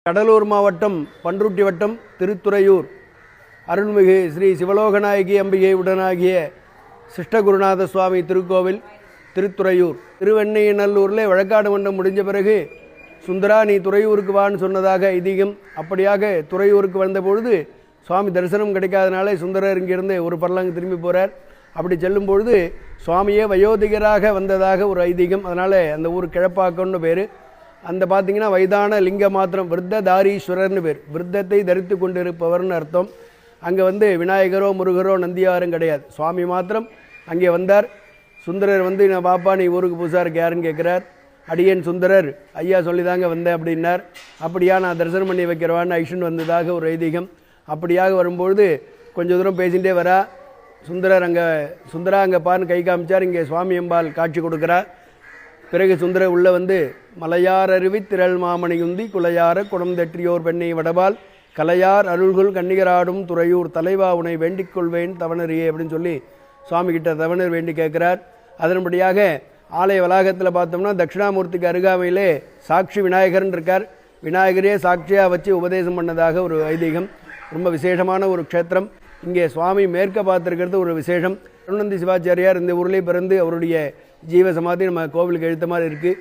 கடலூர் மாவட்டம் பன்ருட்டி வட்டம் திருத்துறையூர் அருள்மிகு ஸ்ரீ சிவலோகநாயகி அம்பிகை உடனாகிய சிஷ்டகுருநாத சுவாமி திருக்கோவில் திருத்துறையூர். திருவெண்ணையநல்லூரில் வழக்காடு மன்றம் முடிஞ்ச பிறகு சுந்தரா நீ துறையூருக்கு வான்னு சொன்னதாக ஐதீகம். அப்படியாக துறையூருக்கு வந்தபொழுது சுவாமி தரிசனம் கிடைக்காதனால சுந்தரர் இங்கிருந்து ஒரு பர்லாங்கு திரும்பி போகிறார். அப்படி செல்லும் பொழுது சுவாமியே வயோதிகராக வந்ததாக ஒரு ஐதீகம். அதனால் அந்த ஊர் கிழப்பாக்கம்னு பேர். அந்த பார்த்திங்கன்னா வயதான லிங்க மாத்திரம் விருத்ததாரீஸ்வரர்னு பேர். விருத்தத்தை தரித்து கொண்டிருப்பவர்னு அர்த்தம். அங்கே விநாயகரோ முருகரோ நந்தியாரும் கிடையாது. சுவாமி மாத்திரம் அங்கே வந்தார். சுந்தரர் நான் பாப்பா நீ ஊருக்கு புதுசாக இருக்க யாருன்னு கேட்குறார். அடியேன் சுந்தரர் ஐயா சொல்லி தாங்க வந்தேன் அப்படின்னார். அப்படியா நான் தரிசனம் பண்ணி வைக்கிறவான்னு ஐஷன் வந்ததாக ஒரு ஐதீகம். அப்படியாக வரும்பொழுது கொஞ்சம் தூரம் பேசிகிட்டே வரா. சுந்தரா அங்கே பாருன்னு கை காமிச்சார். இங்கே சுவாமி அம்பாள் காட்சி கொடுக்குறார். பிறகு சுந்தரர் உள்ளே மலையார் அருவி திரள் மாமணியுந்தி குலையார குடம் தெற்றியோர் பெண்ணை வடபால் கலையார் அருள்குள் கன்னிகராடும் துறையூர் தலைவா உனை வேண்டிக் கொள்வேன் தவணரியே அப்படின்னு சொல்லி சுவாமி கிட்ட தவணர் வேண்டி கேட்குறார். அதன்படியாக ஆலய வளாகத்தில் பார்த்தோம்னா தட்சிணாமூர்த்திக்கு அருகாமையிலே சாட்சி விநாயகர்னு இருக்கார். விநாயகரே சாட்சியாக வச்சு உபதேசம் பண்ணதாக ஒரு ஐதீகம். ரொம்ப விசேஷமான ஒரு க்ஷேத்திரம். இங்கே சுவாமி மேற்க பார்த்துருக்கிறது ஒரு விசேஷம். அருணந்தி சிவாச்சாரியார் இந்த ஊர்லேயே பிறந்து அவருடைய ஜீவ சமாதி நம்ம கோவிலுக்கு எழுத்த மாதிரி இருக்குது.